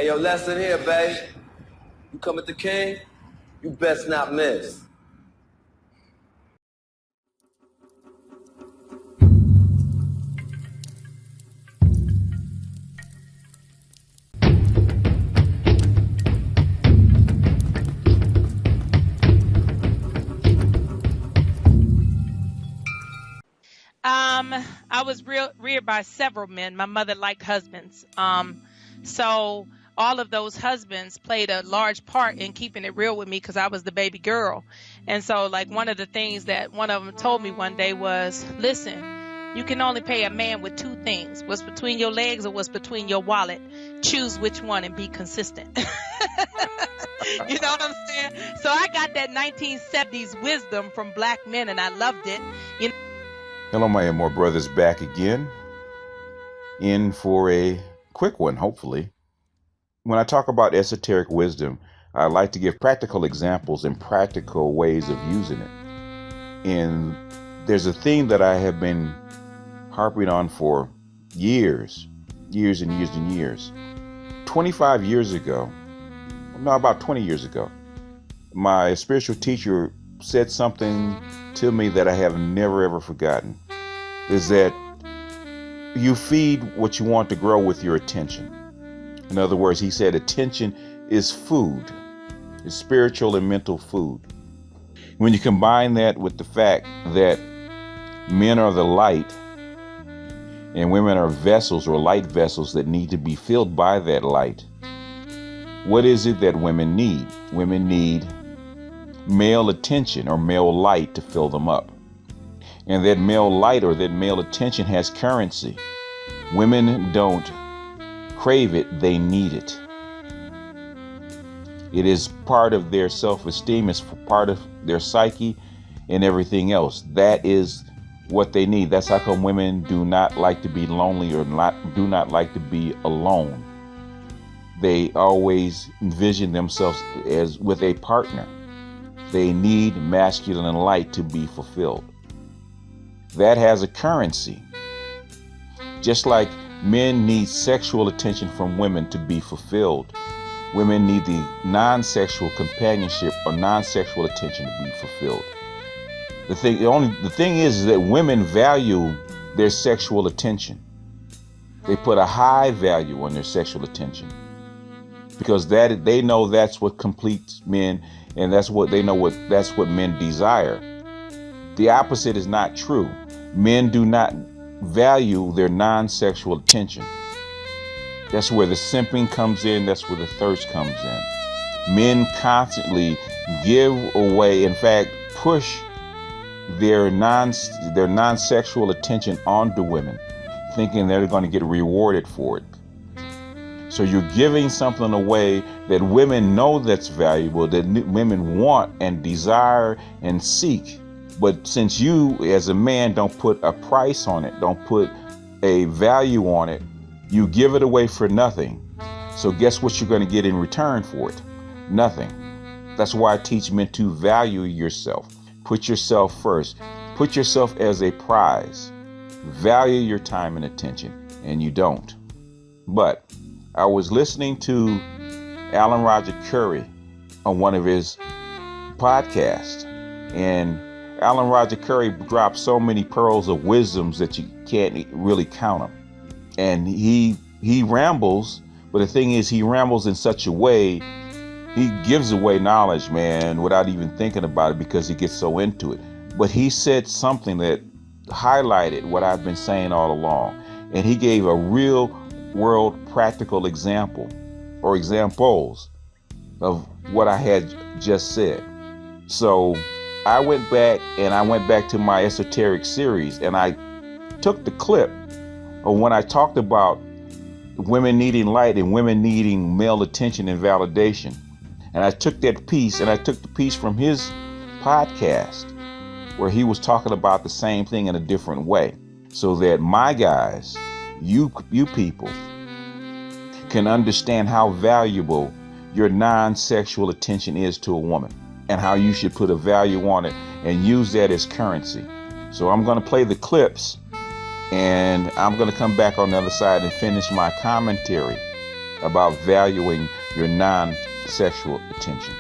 Hey, yo, lesson here, babe. You come at the king, you best not miss. I was reared by several men. My mother liked husbands. So all of those husbands played a large part in keeping it real with me because I was the baby girl. And so, like, one of the things that one of them told me one day was, listen, you can only pay a man with two things: what's between your legs or what's between your wallet. Choose which one and be consistent. You know what I'm saying? So I got that 1970s wisdom from black men, and I loved it. You know. Hello, my more brothers, back again, in for a quick one, hopefully. When I talk about esoteric wisdom, I like to give practical examples and practical ways of using it. And there's a theme that I have been harping on for years and years and years. 25 years ago, no, about 20 years ago, my spiritual teacher said something to me that I have never ever forgotten, is that you feed what you want to grow with your attention. In other words, he said attention is food. It's spiritual and mental food. When you combine that with the fact that men are the light and women are vessels or light vessels that need to be filled by that light, what is it that women need? Women need male attention or male light to fill them up. And that male light or that male attention has currency. Women don't crave it, they need it. It is part of their self-esteem, it's part of their psyche and everything else. That is what they need. That's how come women do not like to be lonely or do not like to be alone. They always envision themselves as with a partner. They need masculine and light to be fulfilled. That has a currency. Just like men need sexual attention from women to be fulfilled, women need the non-sexual companionship or non-sexual attention to be fulfilled. The thing is that women value their sexual attention. They put a high value on their sexual attention because they know that's what completes men, and that's what men desire. The opposite is not true. Men do not value their non-sexual attention. That's where the simping comes in. That's where the thirst comes in. Men constantly give away, in fact, push their non-sexual attention onto women, thinking they're going to get rewarded for it. So you're giving something away that women know that's valuable, that women want and desire and seek. But since you as a man don't put a price on it, don't put a value on it, you give it away for nothing. So guess what you're going to get in return for it? Nothing. That's why I teach men to value yourself. Put yourself first. Put yourself as a prize. Value your time and attention, and you don't. But I was listening to Alan Roger Curry on one of his podcasts, and Alan Roger Curry dropped so many pearls of wisdoms that you can't really count them. And he rambles, but the thing is, he rambles in such a way, he gives away knowledge, man, without even thinking about it because he gets so into it. But he said something that highlighted what I've been saying all along. And he gave a real world practical example or examples of what I had just said. So I went back to my esoteric series, and I took the clip of when I talked about women needing light and women needing male attention and validation. And I took that piece, and I took the piece from his podcast where he was talking about the same thing in a different way, so that my guys, you people, can understand how valuable your non-sexual attention is to a woman and how you should put a value on it and use that as currency. So I'm going to play the clips, and I'm going to come back on the other side and finish my commentary about valuing your non-sexual attention.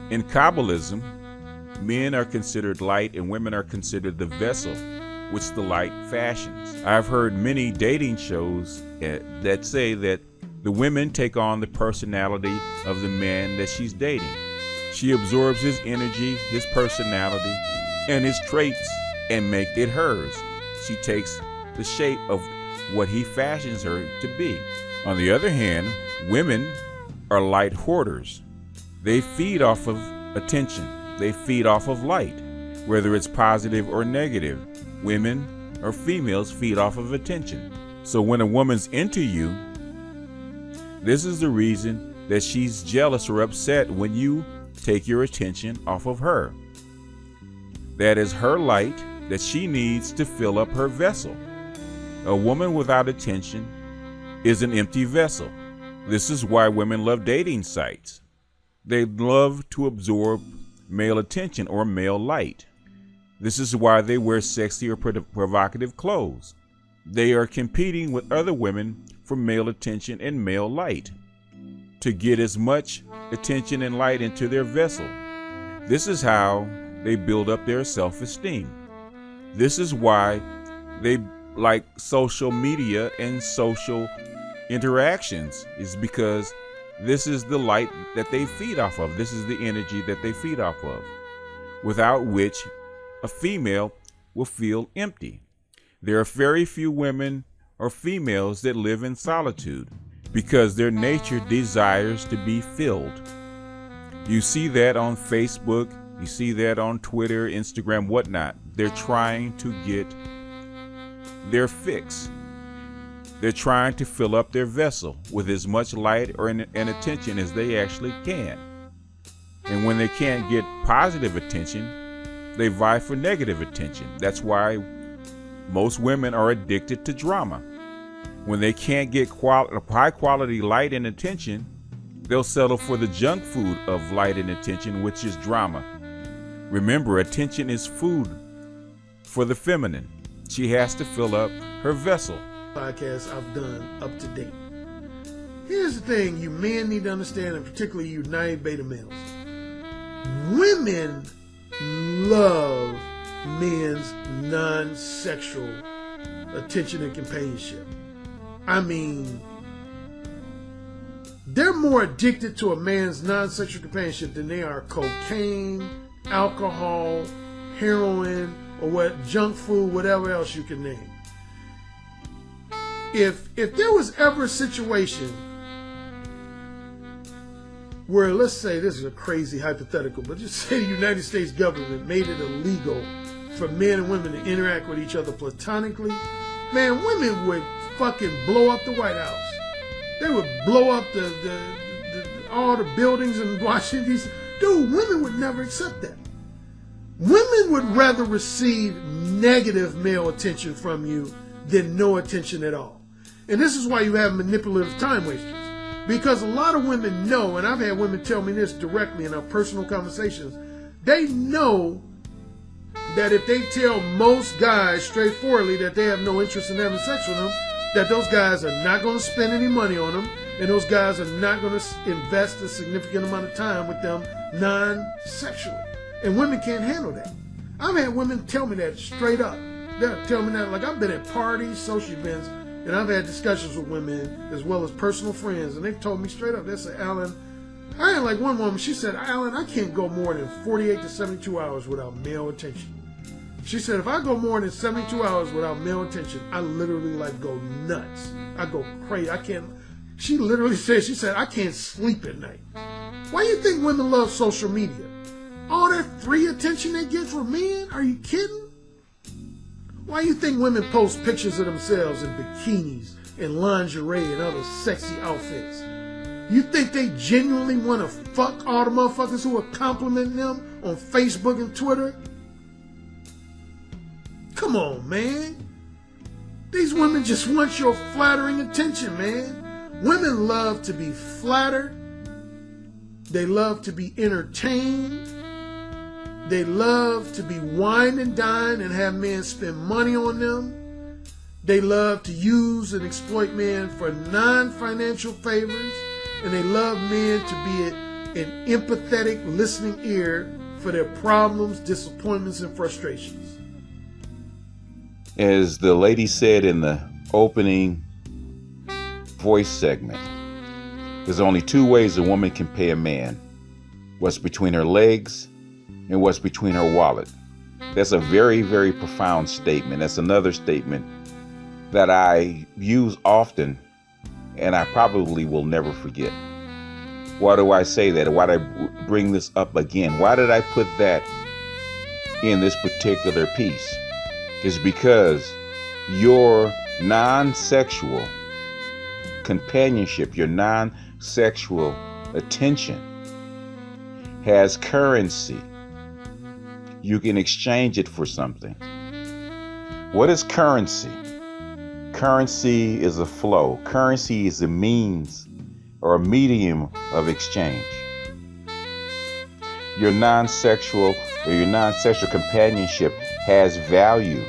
In Kabbalism, men are considered light and women are considered the vessel which the light fashions. I've heard many dating shows that say that the women take on the personality of the man that she's dating. She absorbs his energy, his personality, and his traits and make it hers. She takes the shape of what he fashions her to be. On the other hand, women are light hoarders. They feed off of attention. They feed off of light, whether it's positive or negative. Women or females feed off of attention. So when a woman's into you, this is the reason that she's jealous or upset when you take your attention off of her. That is her light that she needs to fill up her vessel. A woman without attention is an empty vessel. This is why women love dating sites. They love to absorb male attention or male light. This is why they wear sexy or provocative clothes. They are competing with other women for male attention and male light to get as much attention and light into their vessel. This is how they build up their self-esteem. This is why they like social media and social interactions, is because this is the light that they feed off of. This is the energy that they feed off of, without which a female will feel empty. There are very few women or females that live in solitude because their nature desires to be filled. You see that on Facebook, you see that on Twitter, Instagram, whatnot. They're trying to get their fix. They're trying to fill up their vessel with as much light and attention as they actually can. And when they can't get positive attention, they vie for negative attention. That's why most women are addicted to drama. When they can't get high quality light and attention, they'll settle for the junk food of light and attention, which is drama. Remember, attention is food for the feminine. She has to fill up her vessel. Podcasts I've done up to date. Here's the thing you men need to understand, and particularly you naive beta males. Women love men's non-sexual attention and companionship. I mean, they're more addicted to a man's non-sexual companionship than they are cocaine, alcohol, heroin, or what junk food, whatever else you can name. If there was ever a situation where, let's say, this is a crazy hypothetical, but just say the United States government made it illegal for men and women to interact with each other platonically, man, women would fucking blow up the White House. They would blow up all the buildings in Washington, D.C. Dude, women would never accept that. Women would rather receive negative male attention from you than no attention at all. And this is why you have manipulative time wasters. Because a lot of women know, and I've had women tell me this directly in our personal conversations, they know that if they tell most guys straightforwardly that they have no interest in having sex with them, that those guys are not going to spend any money on them, and those guys are not going to invest a significant amount of time with them non-sexually. And women can't handle that. I've had women tell me that straight up. They'll tell me that, like, I've been at parties, social events, and I've had discussions with women as well as personal friends, and they've told me straight up, they said, Alan, I had like one woman, she said, Alan, I can't go more than 48 to 72 hours without male attention. She said, if I go more than 72 hours without male attention, I literally like go nuts. I go crazy. I can't, she literally said, she said, I can't sleep at night. Why do you think women love social media? All that free attention they get from men? Are you kidding? Why do you think women post pictures of themselves in bikinis and lingerie and other sexy outfits? You think they genuinely want to fuck all the motherfuckers who are complimenting them on Facebook and Twitter? Come on, man. These women just want your flattering attention, man. Women love to be flattered. They love to be entertained. They love to be wined and dined and have men spend money on them. They love to use and exploit men for non-financial favors. And they love men to be an empathetic listening ear for their problems, disappointments, and frustrations. As the lady said in the opening voice segment, there's only two ways a woman can pay a man: what's between her legs and what's between her wallet. That's a very, very profound statement. That's another statement that I use often, and I probably will never forget. Why do I say that? Why did I bring this up again? Why did I put that in this particular piece? It's because your non-sexual companionship, your non-sexual attention has currency. You can exchange it for something. What is currency? Currency is a flow. Currency is a means or a medium of exchange. Your non-sexual or your non-sexual companionship has value.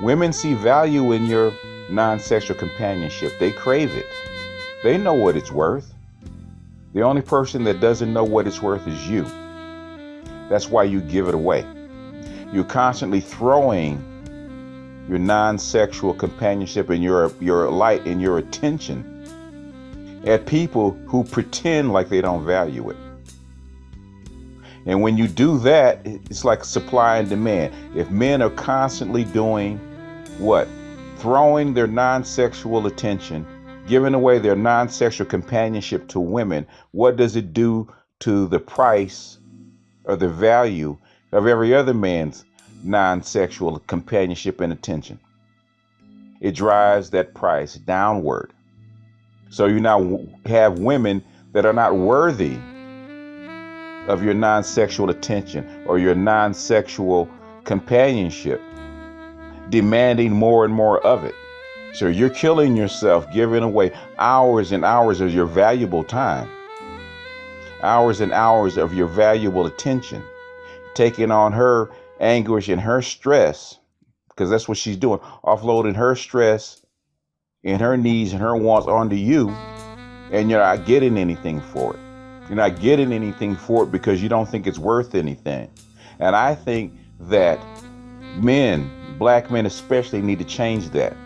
Women see value in your non-sexual companionship. They crave it. They know what it's worth. The only person that doesn't know what it's worth is you. That's why you give it away. You're constantly throwing your non-sexual companionship and your light and your attention at people who pretend like they don't value it. And when you do that, it's like supply and demand. If men are constantly doing what? Throwing their non-sexual attention, giving away their non-sexual companionship to women, what does it do to the price or the value of every other man's non-sexual companionship and attention? It drives that price downward. So you now have women that are not worthy of your non-sexual attention or your non-sexual companionship, demanding more and more of it. So you're killing yourself, giving away hours and hours of your valuable time, hours and hours of your valuable attention, taking on her anguish and her stress, because that's what she's doing, offloading her stress and her needs and her wants onto you, and you're not getting anything for it. You're not getting anything for it because you don't think it's worth anything. And I think that men, black men especially, need to change that,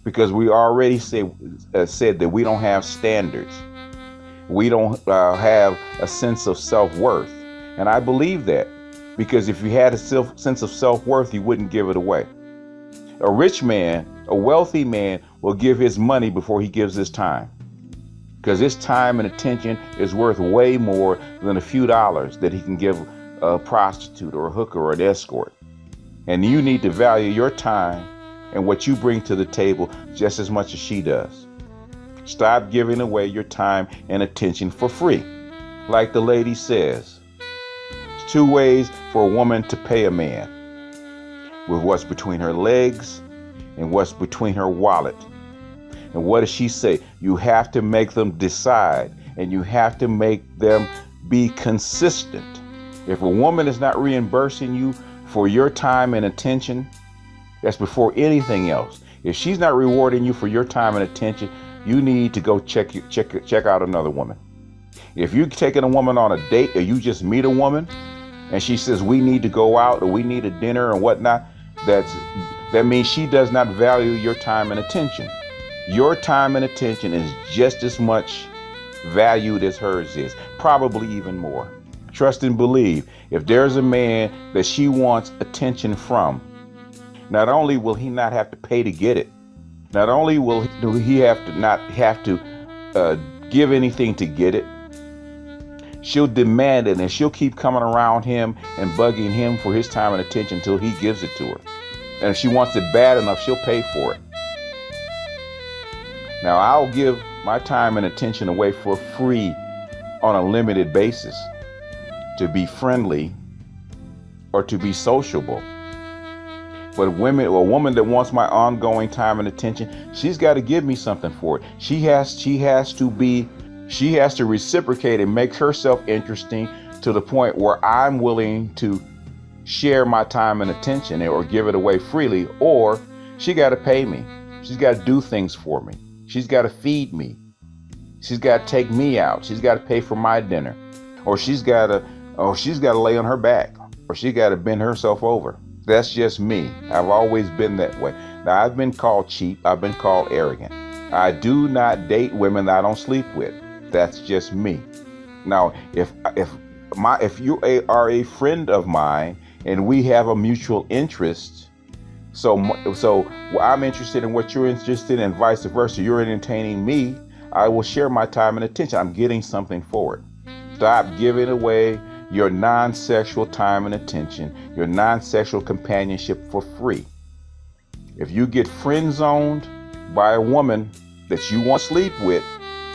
because we already said that we don't have standards. We don't have a sense of self-worth. And I believe that, because if you had a sense of self-worth, you wouldn't give it away. A rich man, a wealthy man, will give his money before he gives his time, because his time and attention is worth way more than a few dollars that he can give a prostitute or a hooker or an escort. And you need to value your time and what you bring to the table just as much as she does. Stop giving away your time and attention for free. Like the lady says, there's two ways for a woman to pay a man: with what's between her legs and what's between her wallet. And what does she say? You have to make them decide, and you have to make them be consistent. If a woman is not reimbursing you for your time and attention, that's before anything else. If she's not rewarding you for your time and attention, you need to go check out another woman. If you're taking a woman on a date, or you just meet a woman and she says we need to go out or we need a dinner and whatnot, that means she does not value your time and attention. Your time and attention is just as much valued as hers is, probably even more. Trust and believe, if there's a man that she wants attention from, not only will he not have to pay to get it, not only do he not have to give anything to get it, she'll demand it, and she'll keep coming around him and bugging him for his time and attention until he gives it to her. And if she wants it bad enough, she'll pay for it. Now, I'll give my time and attention away for free on a limited basis, to be friendly or to be sociable. But a woman that wants my ongoing time and attention, she's got to give me something for it. She has to reciprocate and make herself interesting to the point where I'm willing to share my time and attention or give it away freely, or she got to pay me. She's got to do things for me. She's got to feed me. She's got to take me out. She's got to pay for my dinner, or she's got to lay on her back, or she got to bend herself over. That's just me. I've always been that way. Now, I've been called cheap. I've been called arrogant. I do not date women that I don't sleep with. That's just me. Now, if you are a friend of mine and we have a mutual interest, so I'm interested in what you're interested in and vice versa. You're entertaining me. I will share my time and attention. I'm getting something for it. Stop giving away your non-sexual time and attention, your non-sexual companionship for free. If you get friend zoned by a woman that you want to sleep with,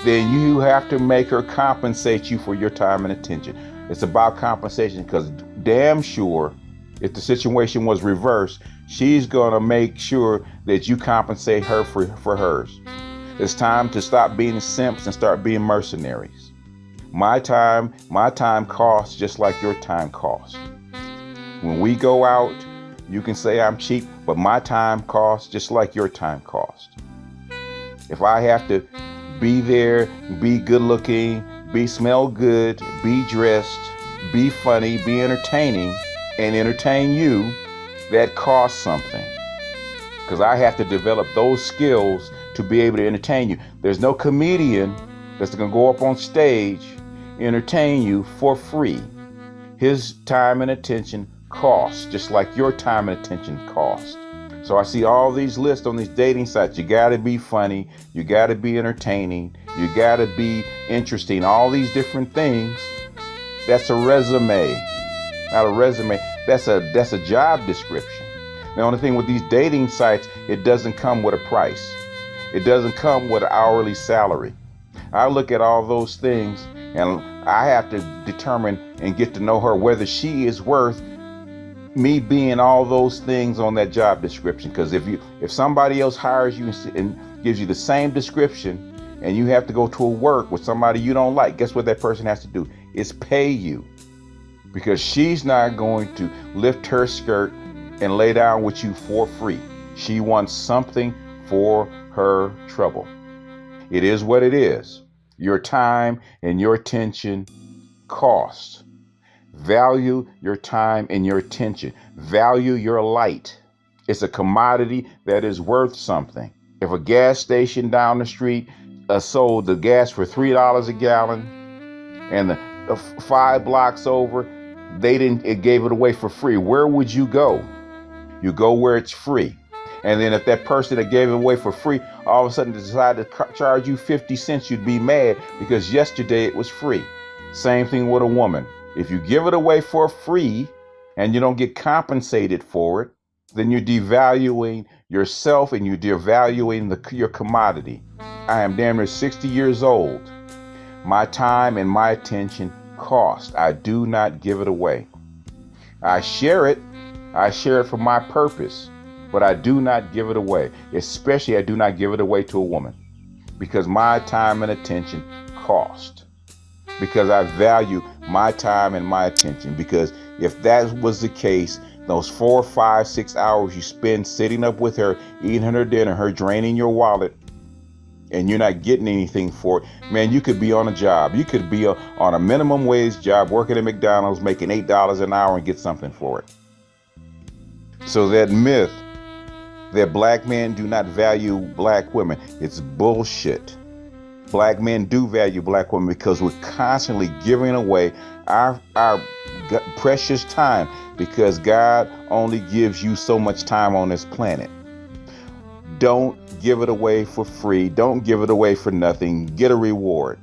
then you have to make her compensate you for your time and attention. It's about compensation, because damn sure if the situation was reversed, she's going to make sure that you compensate her for hers. It's time to stop being simps and start being mercenaries. My time costs just like your time costs. When we go out, you can say I'm cheap, but my time costs just like your time costs. If I have to be there, be good looking, smell good, be dressed, be funny, be entertaining, and entertain you, that costs something. Because I have to develop those skills to be able to entertain you. There's no comedian that's going to go up on stage, entertain you for free. His time and attention costs, just like your time and attention costs. So I see all these lists on these dating sites. You got to be funny. You got to be entertaining. You got to be interesting. All these different things. That's a resume. Not a resume. That's a job description. The only thing with these dating sites, it doesn't come with a price. It doesn't come with an hourly salary. I look at all those things and I have to determine and get to know her whether she is worth me being all those things on that job description. Because if somebody else hires you and gives you the same description and you have to go to a work with somebody you don't like, guess what that person has to do? It's pay you. Because she's not going to lift her skirt and lay down with you for free. She wants something for her trouble. It is what it is. Your time and your attention cost. Value your time and your attention. Value your light. It's a commodity that is worth something. If a gas station down the street sold the gas for $3 a gallon, and the 5 blocks over, it gave it away for free, where would you go? You go where it's free. And then if that person that gave it away for free all of a sudden decided to charge you 50 cents, you'd be mad because yesterday it was free. Same thing with a woman. If you give it away for free and you don't get compensated for it, then you're devaluing yourself and you're devaluing your commodity. I am damn near 60 years old. My time and my attention cost. I do not give it away. I share it. I share it for my purpose, but I do not give it away. Especially I do not give it away to a woman, because my time and attention cost. Because I value my time and my attention. Because if that was the case, those 4, 5, 6 hours you spend sitting up with her, eating her dinner, her draining your wallet, and you're not getting anything for it, man, you could be on a job. You could be on a minimum wage job, working at McDonald's, making $8 an hour and get something for it. So that myth that black men do not value black women, it's bullshit. Black men do value black women because we're constantly giving away our precious time, because God only gives you so much time on this planet. Don't give it away for free. Don't give it away for nothing. Get a reward,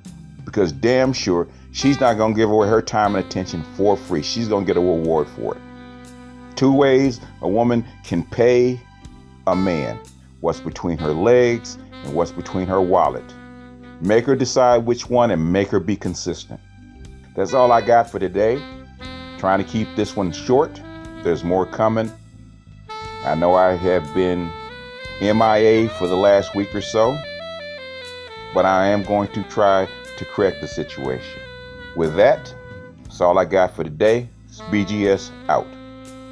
because damn sure she's not going to give away her time and attention for free. She's going to get a reward for it. 2 ways a woman can pay a man: what's between her legs and what's between her wallet. Make her decide which one and make her be consistent. That's all I got for today. Trying to keep this one short. There's more coming. I know I have been MIA for the last week or so, but I am going to try to correct the situation. With that, That's all I got for today. It's BGS out.